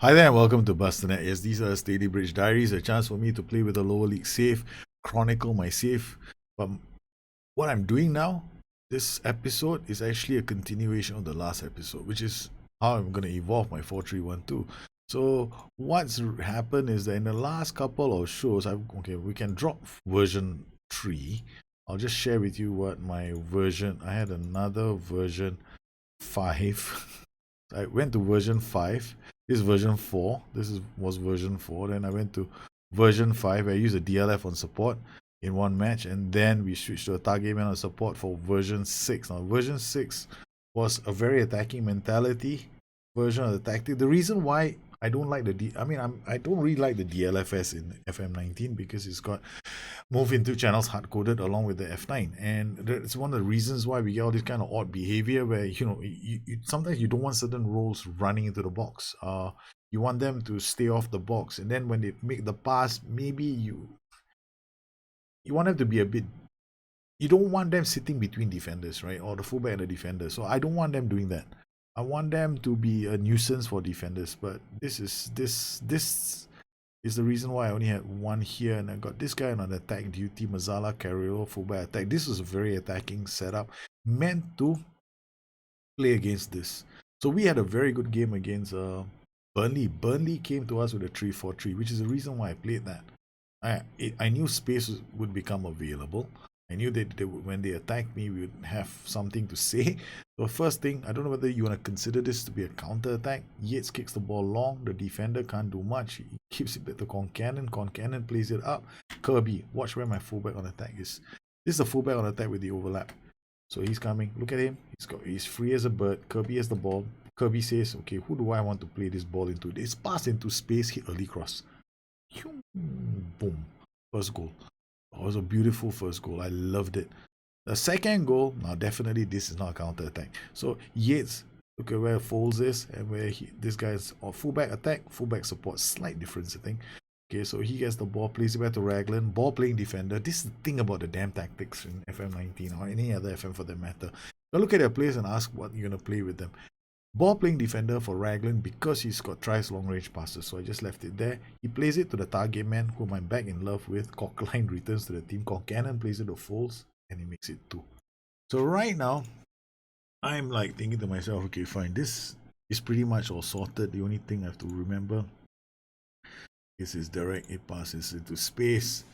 Hi there and welcome to Bustthenet. Yes, these are Stalybridge Diaries, a chance for me to play with a lower league save, chronicle my save. But what I'm doing now, this episode is actually a continuation of the last episode, which is how I'm going to evolve my 4-3-1-2. So what's happened is that in the last couple of shows, we can drop version 3. I'll just share with you what my version, I had another version 5. I went to version 5. This is version 4. Was version 4. Then I went to version 5. I used a DLF on support in one match, and then we switched to a target man on support for version 6. Now, version 6 was a very attacking mentality version of the tactic. The reason why I don't like I don't really like the DLFS in FM19 because it's got move into channels hard coded along with the F9, and it's one of the reasons why we get all this kind of odd behavior where sometimes you don't want certain roles running into the box. You want them to stay off the box, and then when they make the pass, maybe you want them to be a bit. You don't want them sitting between defenders, right, or the fullback and the defender. So I don't want them doing that. I want them to be a nuisance for defenders. But this is the reason why I only had one here, and I got this guy on attack duty, Mazzala, Carrillo, fullback attack. This is a very attacking setup meant to play against this. So we had a very good game against Burnley. Burnley came to us with a 3-4-3, which is the reason why I played that. I knew space would become available. I knew that when they attacked me, we would have something to say. So first thing, I don't know whether you want to consider this to be a counter attack. Yates kicks the ball long. The defender can't do much. He keeps it back to Concannon. Concannon plays it up. Kirby, watch where my fullback on attack is. This is a fullback on attack with the overlap. So he's coming. Look at him. He's free as a bird. Kirby has the ball. Kirby says, okay, who do I want to play this ball into? It's passed into space, hit early cross. Boom. First goal. It was a beautiful first goal. I loved it. The second goal, now definitely this is not a counter attack. So Yates, look at where Foles is and where this guy is on fullback attack, fullback support. Slight difference, I think. Okay, so he gets the ball, plays it back to Raglan, ball playing defender. This is the thing about the damn tactics in FM19 or any other FM for that matter. Now look at their players and ask what you're going to play with them. Ball playing defender for Raglan because he's got tries long range passes, so I just left it there. He plays it to the target man, whom I'm back in love with. Cockline returns to the team. Concannon plays it to Foles, and he makes it 2. So right now, I'm like thinking to myself, okay, fine, this is pretty much all sorted. The only thing I have to remember is his direct, it passes into space.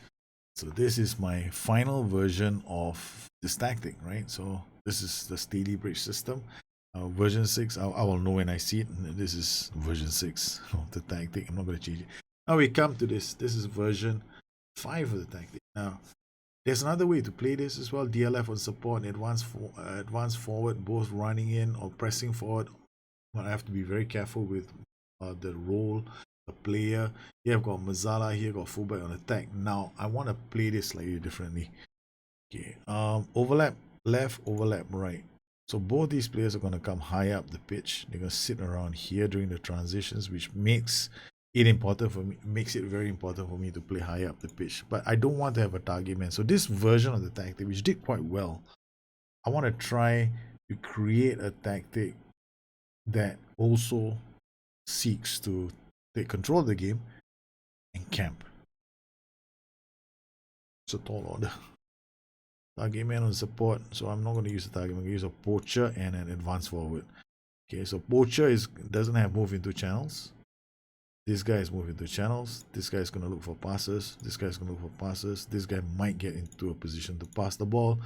So this is my final version of this tactic, right? So this is the Stalybridge system. Version 6, I will know when I see it. This is version 6 of the tactic. I'm not going to change it. Now we come to this. This is version 5 of the tactic. Now, there's another way to play this as well. DLF on support and advance forward, both running in or pressing forward. But I have to be very careful with the role, the player. Here I've got Mazzala, here I've got fullback on attack. Now, I want to play this slightly differently. Okay, overlap left, overlap right. So both these players are going to come high up the pitch. They're going to sit around here during the transitions, which makes it very important for me to play high up the pitch. But I don't want to have a target man. So this version of the tactic, which did quite well, I want to try to create a tactic that also seeks to take control of the game and camp. It's a tall order. Target man on support, so I'm not going to use a target man. I'm going to use a poacher and an advance forward. Okay, so poacher doesn't have move into channels. This guy is moving into channels. This guy is going to look for passes. This guy is going to look for passes. This guy might get into a position to pass the ball.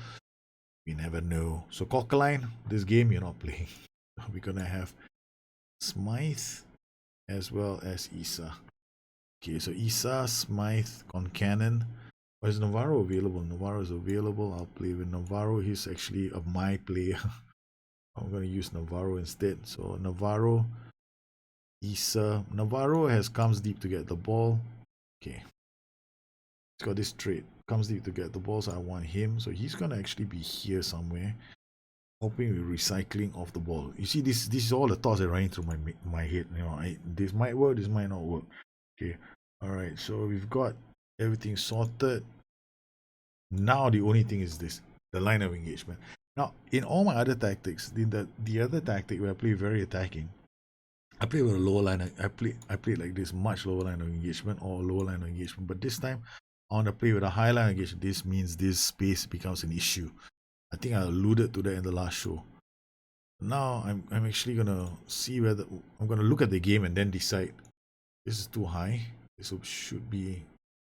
We never know. So Cockline, this game you're not playing. We're going to have Smythe as well as Issa. Okay, so Issa, Smythe, Concannon. Or is Navarro available? Navarro is available. I'll play with Navarro. He's actually my player. I'm going to use Navarro instead. So Navarro, Issa. Navarro comes deep to get the ball. Okay. He's got this trait. Comes deep to get the ball, so I want him. So he's going to actually be here somewhere. Hoping we're recycling off the ball. You see, this is all the thoughts that are running through my head. This might work, this might not work. Okay. Alright, so we've got everything sorted. Now the only thing is this, the line of engagement. Now in all my other tactics, the other tactic where I play very attacking, I play with a lower line. I play like this, much lower line of engagement or lower line of engagement. But this time, I want to play with a high line of engagement. This means this space becomes an issue. I think I alluded to that in the last show. Now I'm actually gonna see whether I'm gonna look at the game and then decide. This is too high. This should be.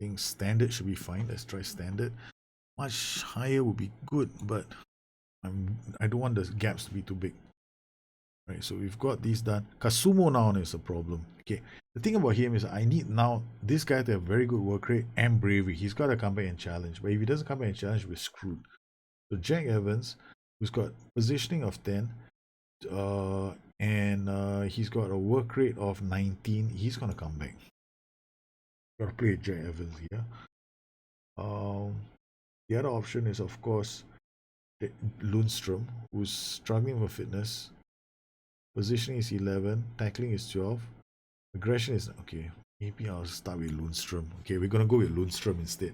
I think standard should be fine. Let's try standard. Much higher would be good, but I don't want the gaps to be too big. Right, so we've got these done. Kasumo now is a problem. Okay, the thing about him is I need now this guy to have very good work rate and bravery. He's got to come back and challenge, but if he doesn't come back and challenge, we're screwed. So Jack Evans, who's got positioning of 10, and he's got a work rate of 19. He's gonna come back. Gotta play Jack Evans here. The other option is of course Lundstrom, who's struggling with fitness. Positioning is 11, tackling is 12, aggression is okay. Maybe I'll start with Lundstrom. Okay, we're gonna go with Lundstrom instead.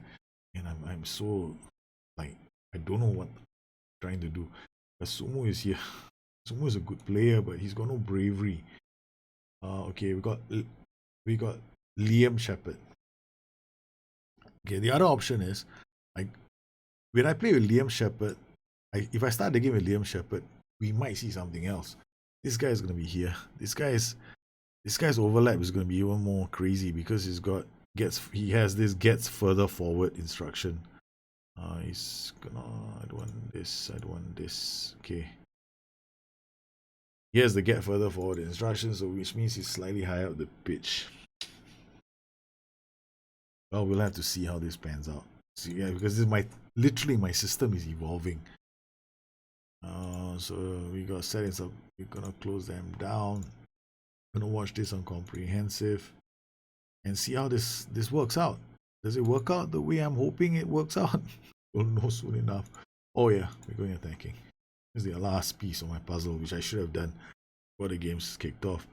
And I'm so like I don't know what I'm trying to do. But Sumo is here. Sumo is a good player, but he's got no bravery. Okay, we got Liam Shepherd. Okay, the other option is when I play with Liam Shepherd, if I start the game with Liam Shepherd, we might see something else. This guy is gonna be here. This guy's overlap is gonna be even more crazy because he has this gets further forward instruction. He's gonna I don't want this. Okay. He has the get further forward instruction, so which means he's slightly higher up the pitch. Well, we'll have to see how this pans out. So yeah, because literally my system is evolving. So we got settings up. We're gonna close them down. Gonna watch this on comprehensive and see how this works out. Does it work out the way I'm hoping it works out? We'll know soon enough. Oh yeah, we're going attacking. This is the last piece of my puzzle, which I should have done before the game's kicked off.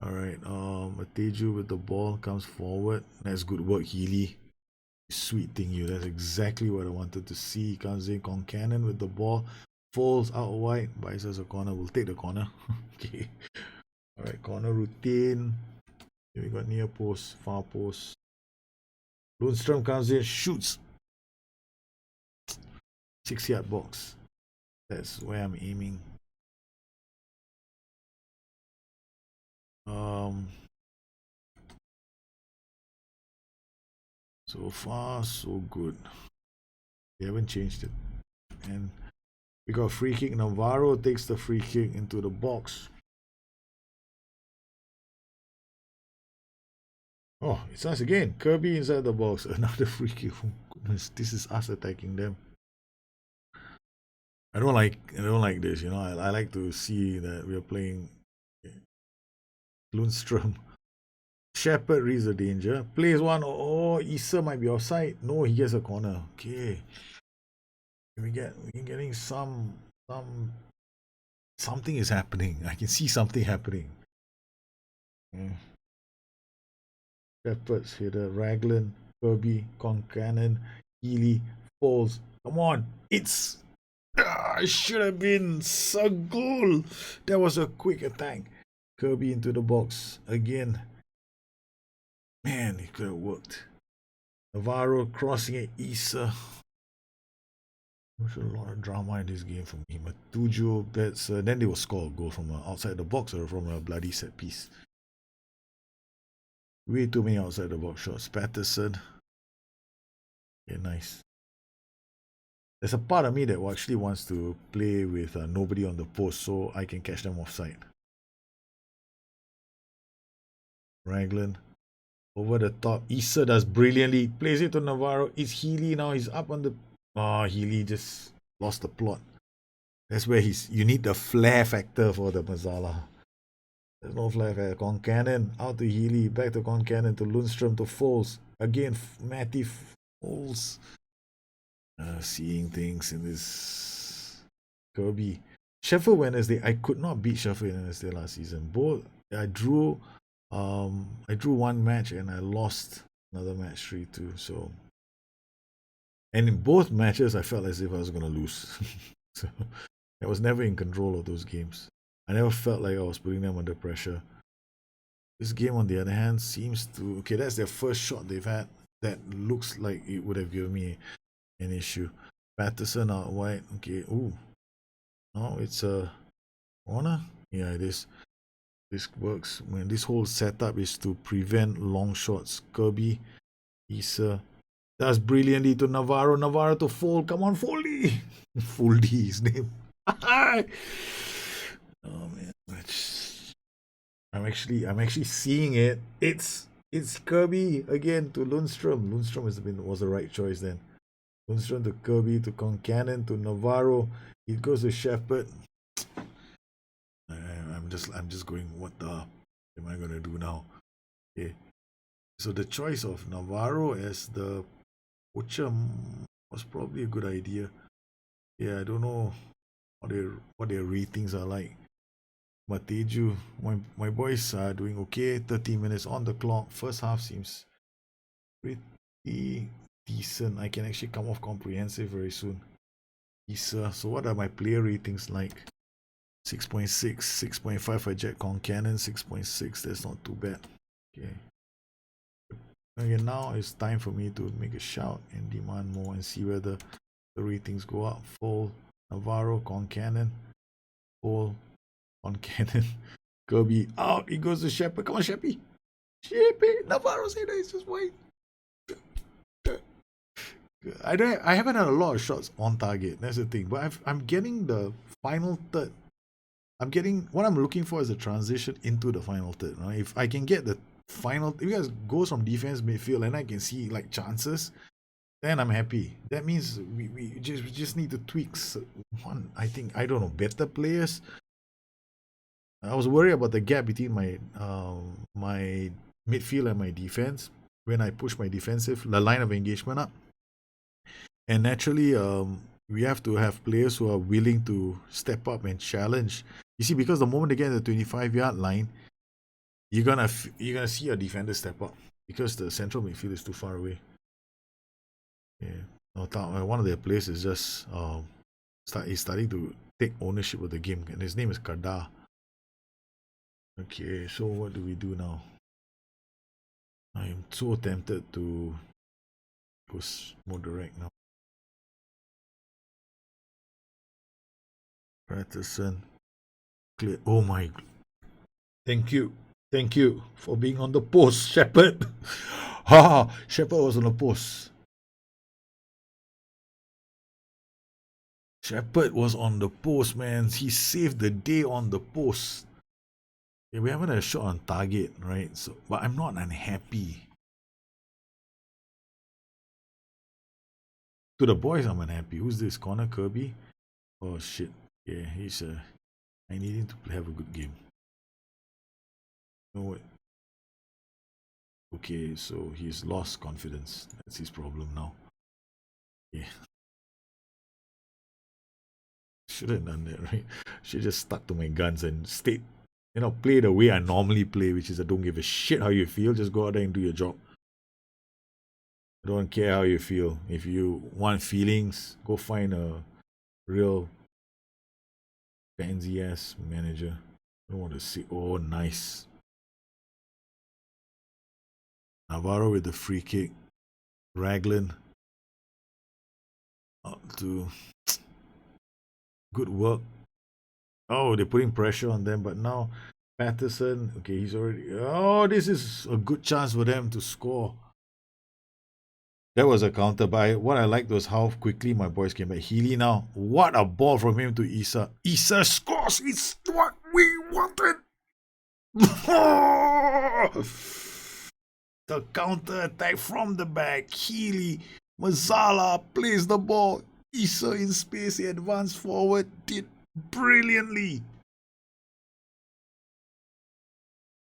Alright, Mateju with the ball comes forward. That's good work, Healy. Sweet thing, you. That's exactly what I wanted to see. He comes in, Concannon with the ball. Falls out wide, buys us a corner. We'll take the corner. Okay. Alright, corner routine. Here we got near post, far post. Lundstrom comes in, shoots. 6-yard box. That's where I'm aiming. So far, so good. They haven't changed it. And we got a free kick. Navarro takes the free kick into the box. Oh, it's us again. Kirby inside the box. Another free kick. Oh goodness, this is us attacking them. I don't like this, you know. I like to see that we're playing Lundstrom. Shepherd reads the danger. Plays one. Oh, Issa might be offside. No, he gets a corner. Okay. We're getting something is happening. I can see something happening. Shepherd's header, Raglan, Kirby, Concannon, Healy, Falls. Come on, it should have been a goal. That was a quick attack. Kirby into the box again. Man, it could have worked. Navarro crossing it, Issa. There's a lot of drama in this game for me. Matujo, that's then they will score a goal from outside the box or from a bloody set piece. Way too many outside the box shots. Patterson. Yeah, nice. There's a part of me that actually wants to play with nobody on the post so I can catch them offside. Raglan. Over the top. Issa does brilliantly. Plays it to Navarro. It's Healy now. He's up on the... Healy just lost the plot. That's where you need the flair factor for the Mazzala. There's no flair factor. Concannon out to Healy. Back to Concannon to Lundstrom to Foles. Again, Matty Foles. Seeing things in this Kirby. Sheffield Wednesday. I could not beat Sheffield Wednesday last season. I drew one match and I lost another match 3-2. So, and in both matches I felt as if I was gonna lose. So I was never in control of those games. I never felt like I was putting them under pressure. This game, on the other hand, seems to... Okay, that's their first shot they've had. That looks like it would have given me an issue. Patterson out wide. Okay, ooh. No, it's a corner. Yeah, it is. This works. I mean, this whole setup is to prevent long shots. Kirby, Issa does brilliantly to Navarro. Navarro to Fold. Come on, Foldy. Foldy, his name. Oh man, I'm actually seeing it. It's Kirby again to Lundstrom. Lundstrom was the right choice then. Lundstrom to Kirby to Concannon to Navarro. It goes to Shepherd. I'm just going, what the am I gonna do now? Okay. So the choice of Navarro as the poacher was probably a good idea. Yeah, I don't know what their ratings are like. But Teju, my boys are doing okay. 30 minutes on the clock. First half seems pretty decent. I can actually come off comprehensive very soon. Issa. So what are my player ratings like? 6.6, 6.5 for Jet Concannon, 6.6. That's not too bad. Okay. Okay, now it's time for me to make a shout and demand more and see whether the ratings go up. Full Navarro, Concannon, full Concannon, Kirby out. He goes to Shepherd. Come on, Sheppy. Sheppy. Navarro's header is just wide. I haven't had a lot of shots on target. That's the thing. But I'm getting the final third. What I'm looking for is a transition into the final third. Right? If I can get the final, if you guys goes from defense midfield and I can see like chances, then I'm happy. That means we just need to tweak one. I don't know, better players. I was worried about the gap between my my midfield and my defense when I push my the line of engagement up. And naturally, we have to have players who are willing to step up and challenge. You see, because the moment they get the 25-yard line, you're gonna see your defender step up because the central midfield is too far away. Yeah, one of their players is just he's starting to take ownership of the game, and his name is Kada. Okay, so what do we do now? I am so tempted to go more direct now. Patterson, clear. Oh my! Thank you for being on the post, Shepherd. Ha! Shepherd was on the post. Shepherd was on the post, man. He saved the day on the post. Yeah, we haven't had a shot on target, right? So, but I'm not unhappy. To the boys, I'm unhappy. Who's this? Connor Kirby? Oh shit! Yeah, he's I need him to have a good game. You know what? Okay, so he's lost confidence. That's his problem now. Yeah. Should have done that, right? Should just stuck to my guns and stayed, play the way I normally play, which is I don't give a shit how you feel. Just go out there and do your job. I don't care how you feel. If you want feelings, go find a real pansy ass manager. I don't want to see. Oh, nice. Navarro with the free kick. Raglan to good work. Oh, they're putting pressure on them, but now Patterson, okay, he's already. Oh, this is a good chance for them to score. That was a counter, but what I liked was how quickly my boys came back. Healy now, what a ball from him to Issa. Issa scores. It's what we wanted. The counter attack from the back. Healy, Mazzala plays the ball. Issa in space, he advanced forward, did brilliantly.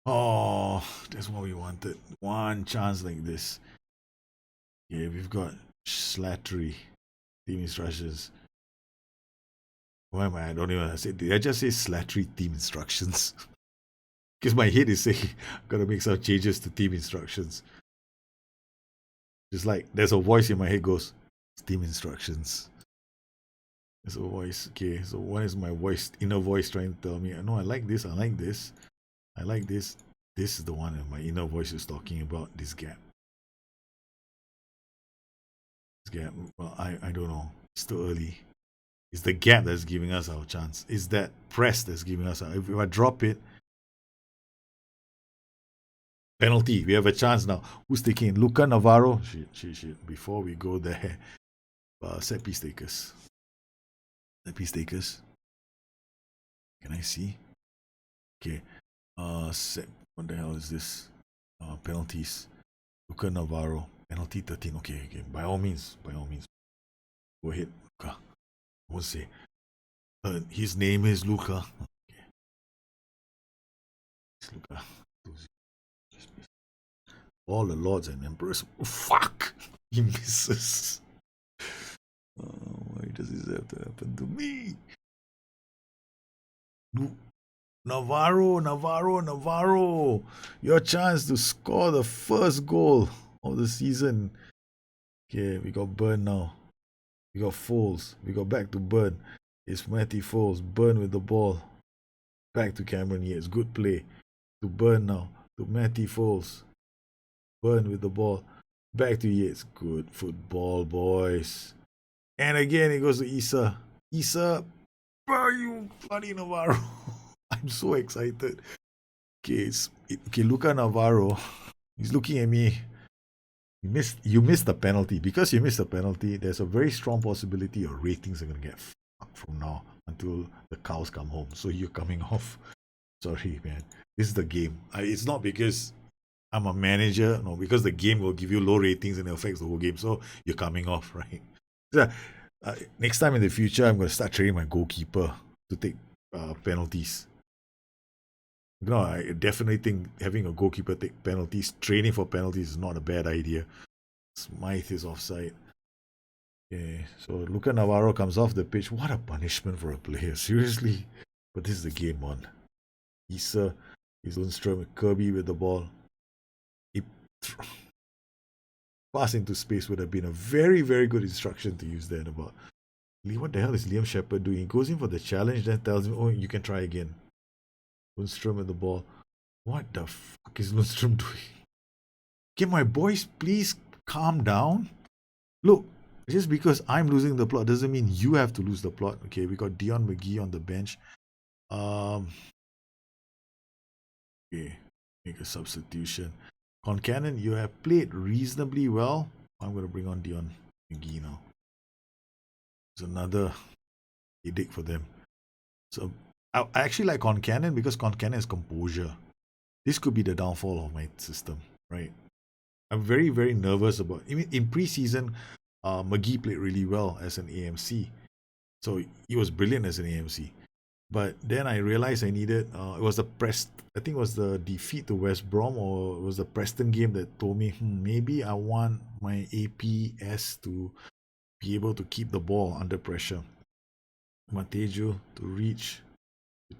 Oh, that's what we wanted. One chance like this. Yeah, we've got Slattery team instructions. Why am I? I don't even say. Did I just say Slattery team instructions? Because my head is saying gotta make some changes to team instructions. Just like there's a voice in my head goes, team instructions. There's a voice. Okay, so what is my inner voice trying to tell me? No, I like this. I like this. I like this. This is the one that my inner voice is talking about. This gap. This gap. Well, I don't know. It's too early. It's the gap that's giving us our chance. It's that press that's giving us. If I drop it, penalty. We have a chance now. Who's taking? Luca Navarro. Shit. Before we go there, set piece takers. Set piece takers. Can I see? Okay. What the hell is this? Penalties. Luca Navarro. Penalty 13. Okay. By all means. Go ahead, Luca. I won't say. His name is Luca. Okay. It's Luca. All the lords and emperors. Oh, fuck! He misses. Why does this have to happen to me? Navarro! Your chance to score the first goal of the season. Okay, we got Burn now. We got Foles. We got back to Burn. It's Matty Foles. Burn with the ball. Back to Cameron Yates. Good play. To Burn now. To Matty Foles. Burn with the ball. Back to Yates. Good football, boys. And again, it goes to Issa. Issa, you bloody Navarro. I'm so excited. Okay, Luca Navarro. He's looking at me. You missed the penalty. Because you missed the penalty, there's a very strong possibility your ratings are going to get fucked from now until the cows come home. So you're coming off. Sorry, man. This is the game. It's not because I'm a manager. No, because the game will give you low ratings and it affects the whole game. So you're coming off, right? So, next time in the future, I'm going to start training my goalkeeper to take penalties. No, I definitely think having a goalkeeper take penalties, training for penalties is not a bad idea. Smythe is offside. Okay, so Luca Navarro comes off the pitch. What a punishment for a player, seriously. But this is the game on. Issa is Lundstrom, Kirby with the ball. Pass into space would have been a very, very good instruction to use there. About what the hell is Liam Shepherd doing? He goes in for the challenge, then tells him, oh, you can try again. Lundstrom with the ball. What the fuck is Lundstrom doing? Can my boys please calm down? Look, just because I'm losing the plot doesn't mean you have to lose the plot. Okay, we got Dion McGee on the bench. Okay, make a substitution. Concannon, you have played reasonably well. I'm going to bring on Dion McGee now. It's another headache for them. So I actually like Concannon because Concannon has composure. This could be the downfall of my system, right? I'm very, very nervous about. In preseason, McGee played really well as an AMC, so he was brilliant as an AMC. But then I realized I needed. It was I think it was the defeat to West Brom, or it was the Preston game that told me maybe I want my APS to be able to keep the ball under pressure. Matejo to reach.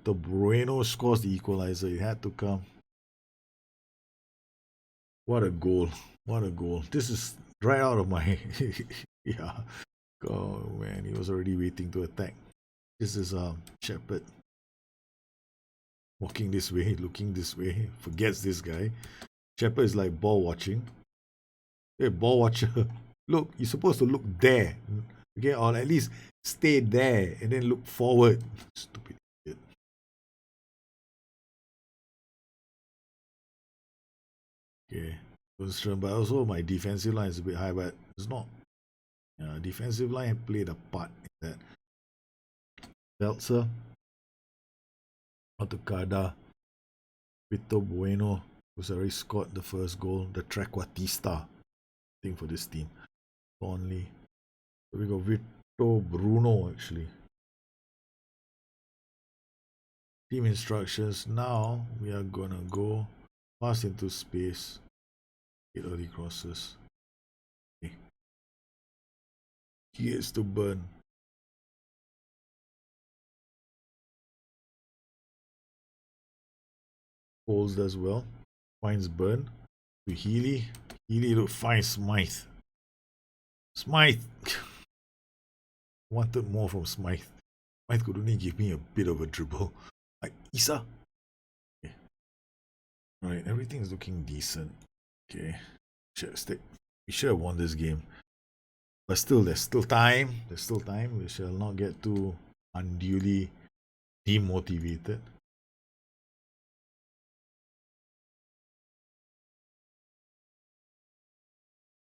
The Bueno scores the equalizer. It had to come. What a goal. What a goal. This is right out of my... yeah. Oh, man. He was already waiting to attack. This is Shepherd. Walking this way, looking this way. Forgets this guy. Shepherd is like ball watching. Hey, ball watcher. Look, you're supposed to look there. Okay, or at least stay there and then look forward. Stupid idiot. Okay. But also my defensive line is a bit high, but it's not. Defensive line played a part in that. Belzer, Autocada, Vito Bueno, who's already scored the first goal, the Trequartista thing for this team. Only. So we got Vito Bruno actually. Team instructions. Now we are gonna go pass into space. Get early crosses. Okay. He gets to Burn. Foles does well. Finds Burn. To Healy. Healy finds Smythe. Smythe! Wanted more from Smythe. Smythe could only give me a bit of a dribble. Like, Issa! Okay. Right, everything is looking decent. Okay, we should have won this game, but still, there's still time. There's still time. We shall not get too unduly demotivated.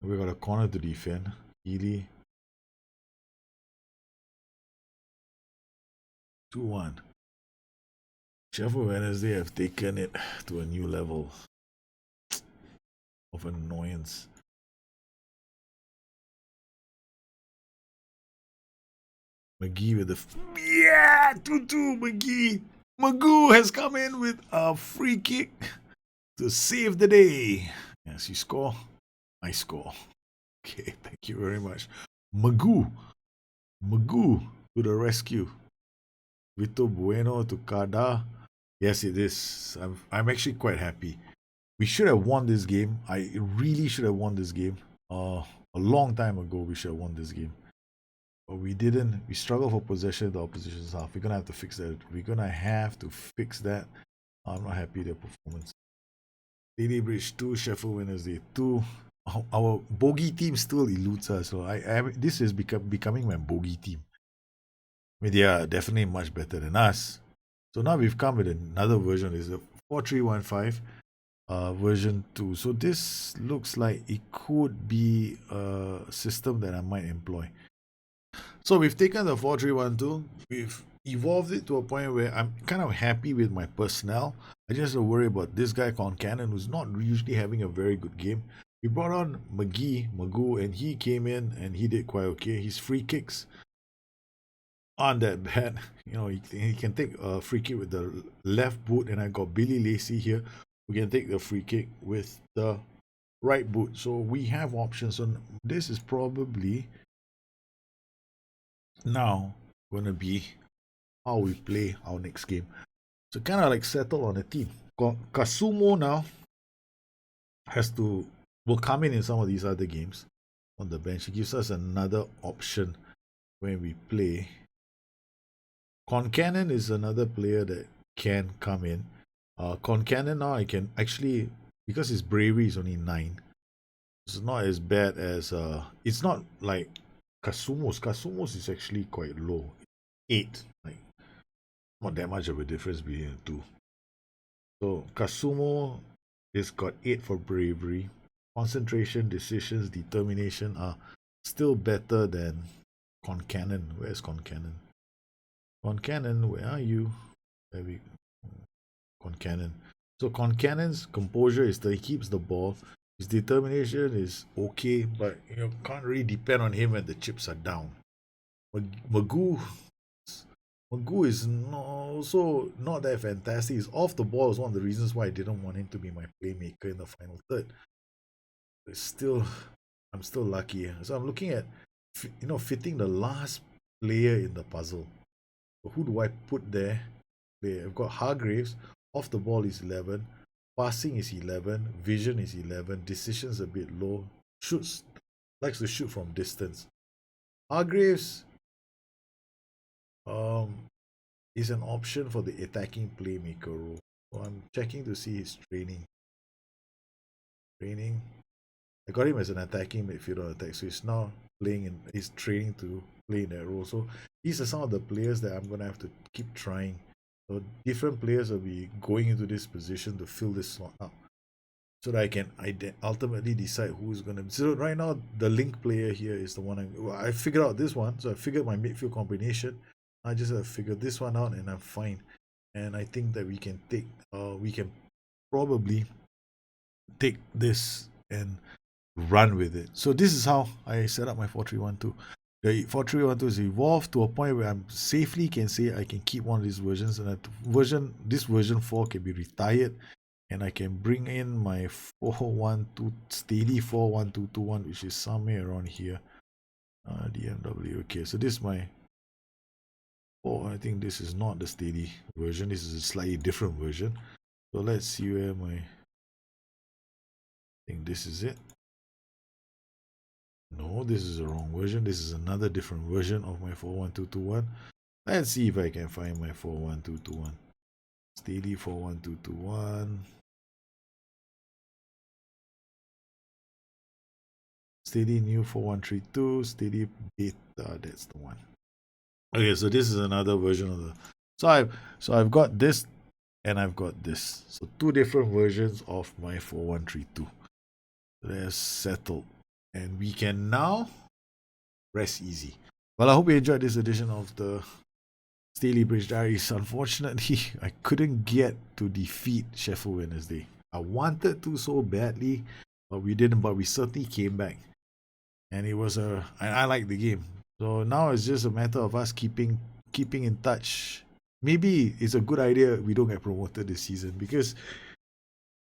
We got a corner to defend. Healy 2-1. Sheffield Wednesday have taken it to a new level of annoyance. McGee with the yeah 2-2. Magoo has come in with a free kick to save the day. Yes, you score, I score. Okay, thank you very much. Magoo to the rescue. Vito Bueno to Kada. Yes, it is. I'm actually quite happy. We should have won this game. I really should have won this game. A long time ago, we should have won this game. But we didn't. We struggled for possession the opposition's half. We're gonna have to fix that. We're gonna have to fix that. I'm not happy with their performance. Stalybridge 2, Sheffield Wednesday 2. Our bogey team still eludes us. So this is becoming my bogey team. I mean, they are definitely much better than us. So now we've come with another version. It's a 4315 version 2. So this looks like it could be a system that I might employ. So we've taken the 4312, we've evolved it to a point where I'm kind of happy with my personnel. I just have to worry about this guy Concannon, who's not usually having a very good game. We brought on Magoo, and he came in and he did quite okay. His free kicks aren't that bad. You know, he can take a free kick with the left boot, and I got Billy Lacey here who can take the free kick with the right boot. So we have options. So this is probably now going to be how we play our next game. So kind of like settle on a team. Kasumo now will come in some of these other games on the bench. It gives us another option when we play. Concannon is another player that can come in. Concannon now I can actually, because his bravery is only 9, it's not as bad as it's not like Kasumo's is actually quite low, 8, like not that much of a difference between the two. So Kasumo is got 8 for bravery. Concentration, decisions, determination are still better than Concannon. Where's Concannon? Concannon, where are you? There we go. Concannon. So Concannon's composure is that he keeps the ball. His determination is okay, but you can't really depend on him when the chips are down. Magoo is also not that fantastic. He's off the ball is one of the reasons why I didn't want him to be my playmaker in the final third. But still, I'm still lucky. So I'm looking at fitting the last player in the puzzle. So who do I put there? I've got Hargraves. Off the ball is 11. Passing is 11. Vision is 11. Decisions a bit low. Likes to shoot from distance. Hargraves is an option for the attacking playmaker role. So I'm checking to see his training. I got him as an attacking midfielder attack, so he's now he's training to play in that role. So these are some of the players that I'm gonna have to keep trying. So different players will be going into this position to fill this slot up, so that I can ultimately decide who's gonna. So right now the link player here is the one I figured out this one. So I figured my midfield combination. I just have to figure this one out, and I'm fine. And I think that we can probably take this and run with it. So this is how I set up my 4312. The 4312 is evolved to a point where I safely can say I can keep one of these versions, and this version 4 can be retired, and I can bring in my 412 steady 41221, which is somewhere around here. DMW. Okay, so this is my. I think this is not the steady version. This is a slightly different version. So let's see where I think this is it. No, this is the wrong version. This is another different version of my 41221. Let's see if I can find my 41221. Steady 41221. Steady new 4132, steady beta, that's the one. Okay, so this is another version of the I've got this and I've got this. So two different versions of my 4132. They're settled. And we can now rest easy. Well, I hope you enjoyed this edition of the Stalybridge Diaries. Unfortunately, I couldn't get to defeat Sheffield Wednesday. I wanted to so badly, but we didn't. But we certainly came back. And it was I like the game. So now it's just a matter of us keeping in touch. Maybe it's a good idea we don't get promoted this season, because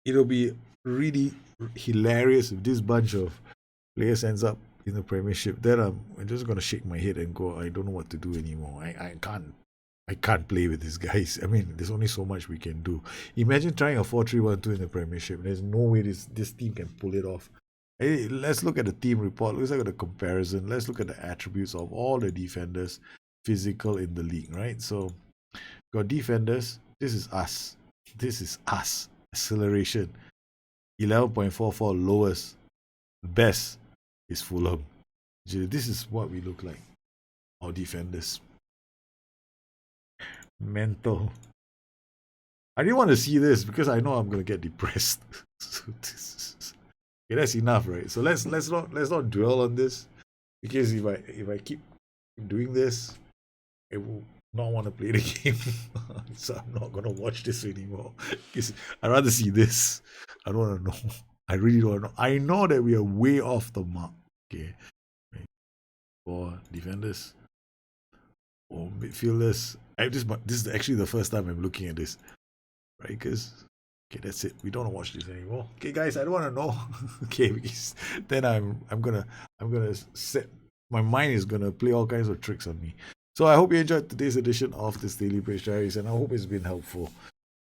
it'll be really hilarious if this bunch of players ends up in the Premiership. Then I'm just gonna shake my head and go, I don't know what to do anymore. I can't play with these guys. I mean, there's only so much we can do. Imagine trying a 4-3-1-2 in the Premiership. There's no way this team can pull it off. Hey, let's look at the team report. Let's look at the comparison. Let's look at the attributes of all the defenders physical in the league, right? So, got defenders. This is us. This is us. Acceleration 11.44, lowest. Best is Fulham. This is what we look like. Our defenders. Mental. I didn't want to see this because I know I'm gonna get depressed. So okay, that's enough, right? So let's not dwell on this, because if I keep doing this, I will not want to play the game. So I'm not gonna watch this anymore. Because I'd rather see this. I don't want to know. I really don't know. I know that we are way off the mark. Okay, for defenders, or midfielders. This is actually the first time I'm looking at this, right? Because okay, that's it. We don't want to watch this anymore. Okay, guys, I don't want to know. Okay, because then I'm gonna set, my mind is gonna play all kinds of tricks on me. So I hope you enjoyed today's edition of the Stalybridge Diaries, and I hope it's been helpful.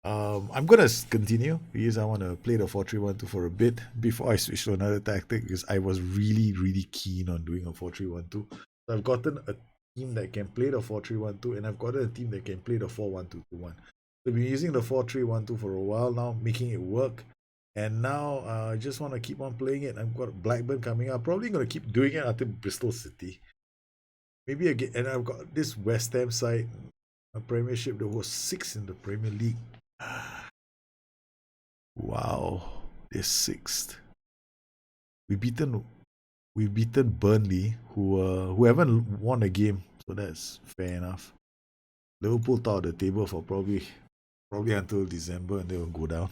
I'm gonna continue because I want to play the 4-3-1-2 for a bit before I switch to another tactic, because I was really keen on doing a 4-3-1-2. So I've gotten a team that can play the 4-3-1-2, and I've gotten a team that can play the 4-1-2-2-1. So I've been using the 4-3-1-2 for a while now, making it work. And now I just want to keep on playing it. I've got Blackburn coming up. Probably going to keep doing it until Bristol City. Maybe again. And I've got this West Ham side, a Premiership. There was 6 in the Premier League. Wow, they're 6th. We've beaten Burnley, who haven't won a game, so that's fair enough. Liverpool top of the table for probably until December, and they will go down.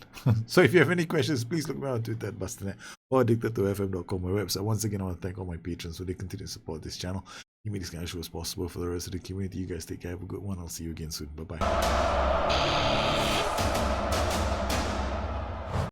So if you have any questions, please look me on Twitter at Bustthenet or addicted2fm.com, my website. Once again, I want to thank all my patrons so they continue to support this channel. You make this kind of show as possible for the rest of the community. You guys take care, have a good one. I'll see you again soon. Bye bye.